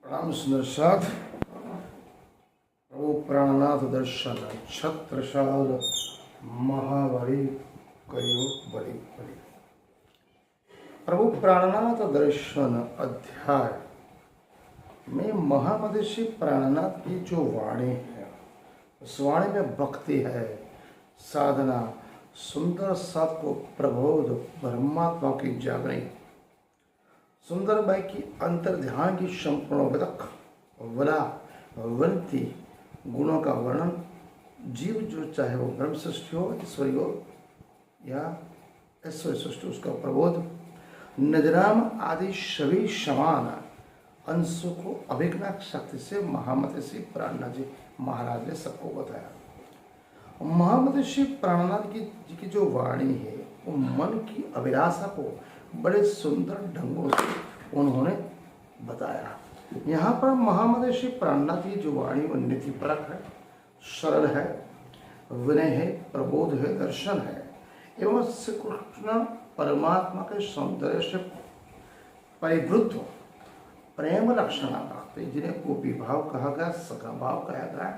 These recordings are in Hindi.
प्रणाम सुंदरसाद। प्रभु प्राणनाथ दर्शन छत्रसाल महाबली कयो बड़ी बड़ी। प्रभु प्राणनाथ दर्शन अध्याय में महामदेशी प्राणनाथ की जो वाणी है, उस वाणी में भक्ति है, साधना, सुंदर सात को प्रबोध, ब्रह्मात्मा की जागरण, सुंदर बाई की अंतर ध्यान की संपूर्ण विदक वला वंती गुणों का वर्णन, जीव जो चाहे वो ब्रह्म सृष्टि हो, ईश्वरी हो या ईश्वर सृष्टि, उसका प्रबोध, निजनाम आदि सभी समान अंशों को अभिज्ञा शक्ति से महामतेशी प्राणनाथ जी महाराज ने सबको बताया। महामतेशी प्राणनाथ जी की जो वाणी है, वो मन की अभिलाषा को बड़े सुंदर ढंगों से उन्होंने बताया। यहाँ पर महामदेशी प्राणनाथ की जो वाणी वो नीतिपरक है, सरल है, विनय है, प्रबोध है, दर्शन है एवं श्री कृष्ण परमात्मा के सौंदर्य से परिवृद्ध प्रेम लक्षण रखते, जिन्हें गोपी भाव कहा गया, सखा भाव कहा गया,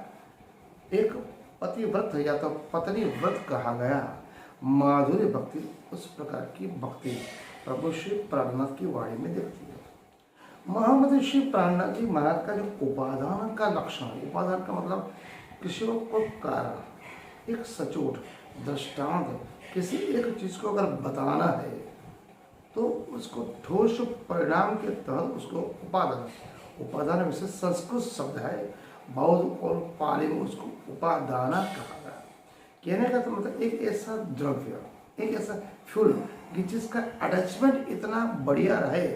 एक पतिव्रत या तो पत्नी व्रत कहा गया, माधुर्य भक्ति, उस प्रकार की भक्ति प्रभु श्री प्राणनाथ की वाणी में दिखती है। महामती श्री प्राणनाथ जी महाराज का जो उपादान का लक्षण, उपादान का मतलब किसी को कारण, एक सचोट दृष्टांत, किसी एक चीज को अगर बताना है तो उसको ठोस परिणाम के तहत उसको उपादान वैसे संस्कृत शब्द है, बौद्ध और पाली में उसको उपादाना कहा गया। कहने का तो मतलब एक ऐसा द्रव्य, एक ऐसा फ्यूल कि जिसका अटैचमेंट इतना बढ़िया रहे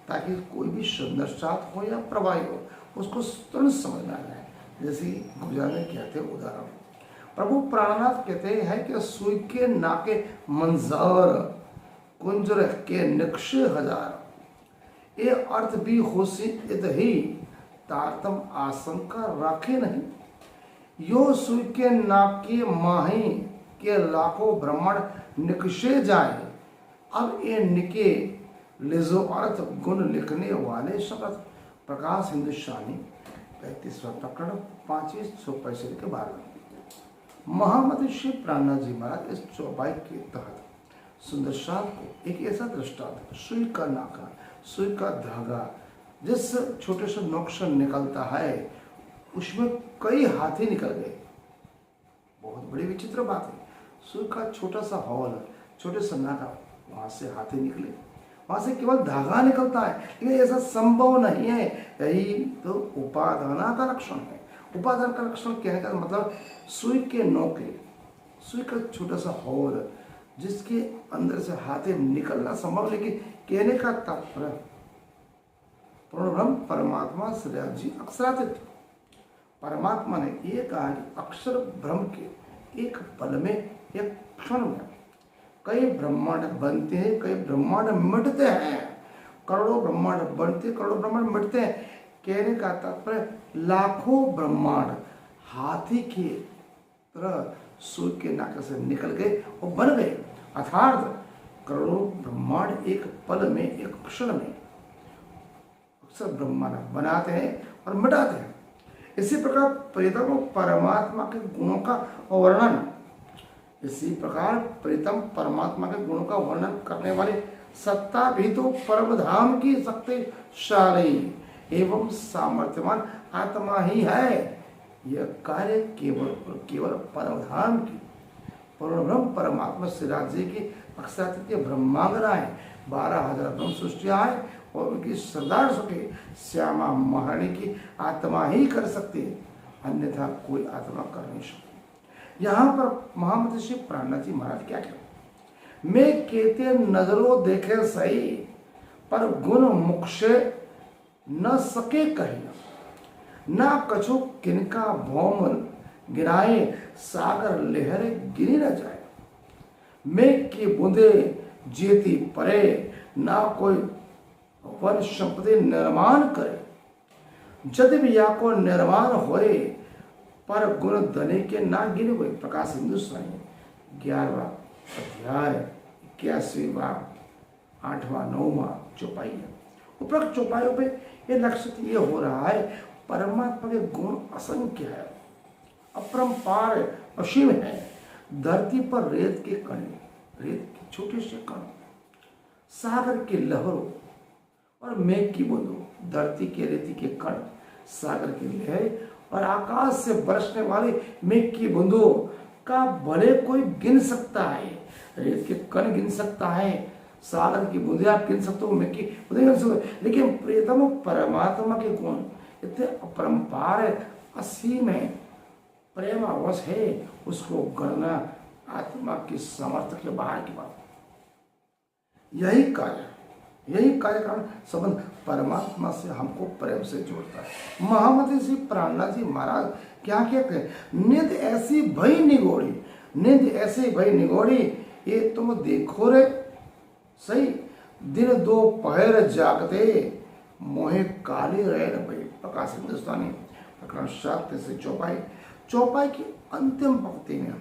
ताकि कोई भी सुंदरसात हो या प्रवाही हो उसको तुरंत समझ में आ जाए। जैसे गुजरात में कहते हैं उदाहरण, प्रभु प्राणनाथ कहते हैं कि सुई के नाके मंजार कुंजर के निक्षे हजार, ये अर्थ भी होसी इत ही तारतम आशंका राखे नहीं, यो सुई के नाके माही के लाखों ब्रह्मांड निकशे जाए, अब ये निके लिजो अर्थ गुण लिखने वाले शब्द। प्रकाश हिंदुस्तानी 35वां प्रकरण 5पैसे के बारे में महामती श्री प्राणनाथ जी महाराज इस चौपाई के तहत सुंदरसात को एक ऐसा दृष्टांत, सुई का नाका, सुई का धागा, जिस छोटे से नोक से निकलता है उसमें कई हाथी निकल गए। बहुत बड़ी विचित्र बात है, सुई का छोटा सा हॉल, छोटे सा नाका, वहां से हाथी निकले, वहां से केवल धागा निकलता है, लेकिन ऐसा संभव नहीं है। यही तो उपादान का लक्षण है। उपादान का लक्षण कहने का मतलब सुई के नोके, सुई का छोटा सा हॉल जिसके अंदर से हाथी निकलना संभव, लेकिन कहने का तात्पर्य पूर्ण ब्रह्म परमात्मा श्री जी अक्षरातीत परमात्मा ने ये कहा कि अक्षर ब्रह्म के एक पल में, एक क्षण में कई ब्रह्मांड बनते हैं, कई ब्रह्मांड मिटते हैं, करोड़ों ब्रह्मांड बनते, करोड़ों ब्रह्मांड मिटते हैं। कहने का तात्पर्य लाखों ब्रह्मांड हाथी की तरह सुई के नाके से निकल गए और बन गए, अर्थात करोड़ों ब्रह्मांड एक पल में, एक क्षण में अक्सर ब्रह्मांड बनाते हैं और मिटाते हैं। इसी प्रकार प्रीतम परमात्मा के गुणों का वर्णन, इसी प्रकार प्रीतम परमात्मा के गुणों का वर्णन करने वाली सत्ता भी तो परम धाम की शक्तिशाली एवं सामर्थ्यवान आत्मा ही है। यह कार्य केवल परम धाम की पूर्ण ब्रह्म परमात्मा श्री जी की अक्षरातीत ब्रह्मांगनाएं 12,000 ब्रह्म सृष्टियां हैं और उनकी श्रद्धा सुखी श्यामा महारानी की आत्मा ही कर सकती है, अन्यथा कोई आत्मा कर नहीं सकती। यहाँ पर महामती श्री प्राणनाथ जी महाराज क्या कहते, मैं कहते नजरों देखे सही पर गुण मुख से न सके कहीं, ना कछु किनका भौम गिराए, सागर लहरे गिरी न जाए, मैं की बूंदे जेती परे, ना कोई वन संपत्ति निर्माण करे, जद भी या को निर्माण होए पर गुण धने के ना गिने हुए। प्रकाश हिंदुस्तानी 11वां अध्याय 81वां 8वां 9वां चौपाई है। उपरोक्त चौपाइयों पे ये लक्षित ये हो रहा है, परमात्मा के गुण असंख्य है, अपरंपार असीम है। धरती पर रेत के कण, रेत के छोटे से कण, सागर की लहरों और मेघ की बूंदों, धरती के रेती के कण, सागर की लहर और आकाश से बरसने वाले मेघ की बूंदों का भले कोई गिन सकता है, रेत के कण गिन सकता है, सागर की बूंदे आप गिन सकते हो, मेघ की बूंदे गिन सकते हो, लेकिन प्रियतम परमात्मा के गुण इतने अपरंपार है, असीम है, प्रेमावश है, उसको गणना आत्मा की सामर्थ्य के बाहर की बात। यही कार्य कारण संबंध परमात्मा से हमको प्रेम से जोड़ता है। महामती श्री प्राणनाथ जी महाराज क्या कहते हैं, निध ऐसी भई निगोड़ी, निध ऐसी भई निगोड़ी, ये तुम देखो रे सही, दिन दो पहर जागते मोहे काली रह भई। प्रकाश हिंदुस्तानी प्रकरण 7 से चौपाई की अंतिम पंक्ति में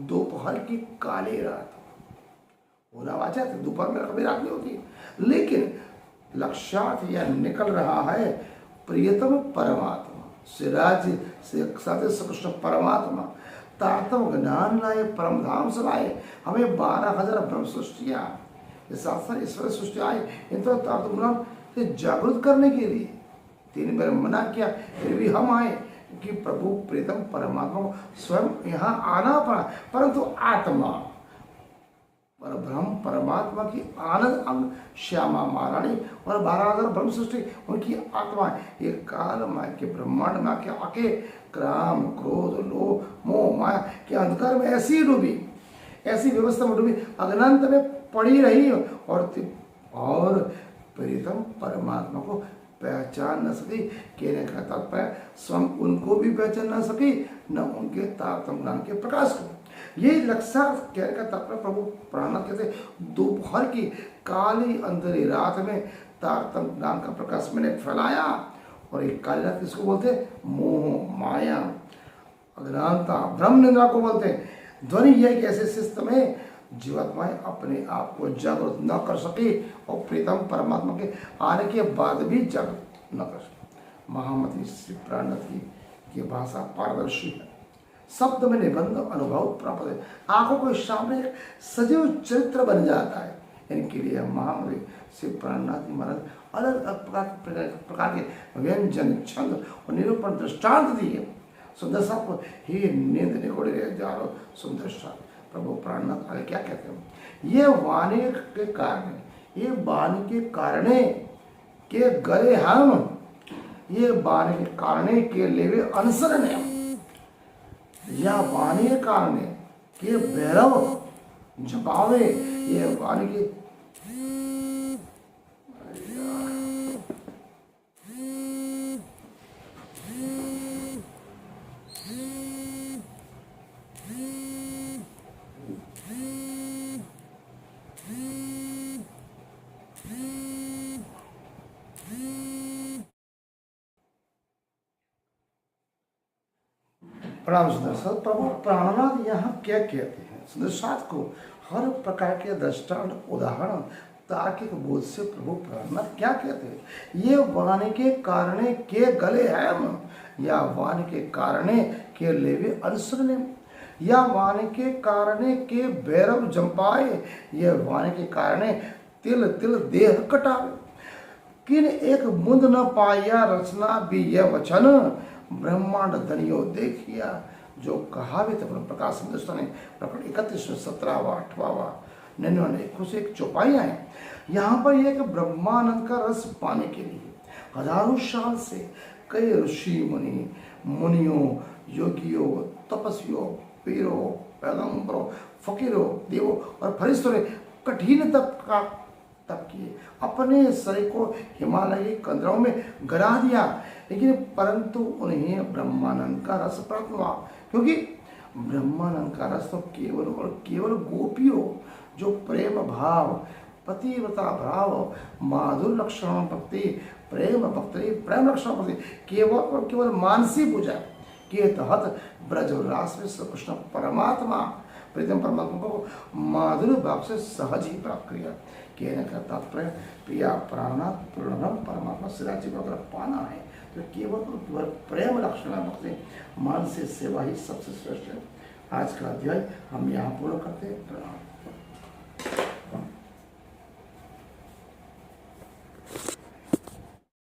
दोपहर की काली रात होना वाचा थे, दोपहर में कभी रात नहीं होती, लेकिन लक्ष्यार्थ यह निकल रहा है प्रियतम परमात्मा सिराज से कृष्ण परमात्मा तातम ज्ञान लाए, परम धाम से लाए, हमें 12,000 ब्रह्म सृष्टियाँ साथ ईश्वर सृष्टि आए, इन तो तातम ज्ञान से जागृत करने के लिए 3 बार मना किया, फिर भी हम आए कि प्रभु प्रीतम परमात्मा को स्वयं यहाँ आना पड़ा, परंतु आत्मा पर ब्रह्म परमात्मा की आनंद अंग श्यामा महारानी और 12,000 ब्रह्म सृष्टि उनकी आत्मा ये काल माया के ब्रह्मांड में आके क्राम क्रोध लोभ मोह माया के अंधकार में ऐसी डूबी, ऐसी व्यवस्था में डूबी, अज्ञानता में पड़ी रही और प्रीतम परमात्मा को पहचान न सकी। कहने का तात्पर्य स्वयं उनको भी पहचान न सकी, न उनके तारतम्य ज्ञान के प्रकाश को। ये लक्ष्य कहने का तात्पर्य प्रभु प्राणनाथ कहते दोपहर की काली अंधेरी रात में तारतम्य ज्ञान का प्रकाश मैंने फैलाया। और एक काली रात किसको बोलते हैं, मोह माया अज्ञानता ब्रह्म निद्रा को बोलते हैं। ध्वनि यह कि ऐसे शिष्ट में जीवात्माएं अपने आप को जागृत न कर सके और प्रीतम परमात्मा के आने के बाद भी जागृत न कर सके। महामती श्री प्राणनाथ की भाषा पारदर्शी है, शब्द में निबंध अनुभव प्राप्त है, आंखों के सामने एक सजीव चरित्र बन जाता है। इनके लिए महामती श्री प्राणनाथ महाराज अलग अलग प्रकार के व्यंजन छंद और निरूपण दृष्टांत दिए। सुंदर साहब को ही नींद निगोड़े रह जा रहा सुंदर साहब प्रभु प्राणनाथ आगे क्या कहते हैं, ये वाणी के कारण, ये वाणी के कारणे के गले हम, ये वाणी के कारणे के लेवे अनुसरण है, या वाणी के कारणे के भैरव जपावे, ये वाणी के प्रणाम सुंदर साथ। प्रभु प्राणनाथ यहाँ क्या कहते हैं, सुंदर साथ को हर प्रकार के दृष्टांत उदाहरण तार्किक बोध से प्रभु प्राणनाथ क्या कहते हैं, ये वाणी के कारणे के गले हम, या वाणी के कारणे के लेवे अनुसरण, या वाणी के कारणे के भैरव जंपाए, ये वाणी के कारणे तिल तिल देह कटावे, किन एक मुंद न पाया रचना भी यह वचन, ब्रह्मांड धनियो देखिया जो कहावित प्रकाश हिंदुस्तानी प्रकरण 31 17वां 8वां 99 कुछ एक चौपाइयाँ हैं। यहाँ पर यह कि ब्रह्मानंद का रस पाने के लिए हजारों साल से कई ऋषि मुनियों योगियों तपस्वियों पीरों पैगंबरों फकीरों देवों और फरिश्तों ने कठिन तप किए, अपने शरीर को हिमालयी कंदरों में गरा दिया, लेकिन परंतु उन्हें ब्रह्मानंद का रस प्राप्त हुआ, क्योंकि ब्रह्मानंद का रस तो केवल और केवल गोपियों जो प्रेम भाव पतिव्रता भाव माधुर लक्षण भक्ति प्रेम भक्ति प्रेम लक्षण भक्ति केवल और केवल मानसी पूजा के तहत ब्रज रास में श्री कृष्ण परमात्मा प्रीतम परमात्मा को माधुर भाव से सहज ही प्राप्त करिए। कहने का तात्पर्य प्रिया प्राणनाथ पूर्णम परमात्मा श्री जी को अगर पाना है तो केवल प्रेम लक्षण भक्ति मन से सेवा ही सबसे श्रेष्ठ है। आज का अध्याय हम यहाँ पूर्ण करते हैं। प्रणाम।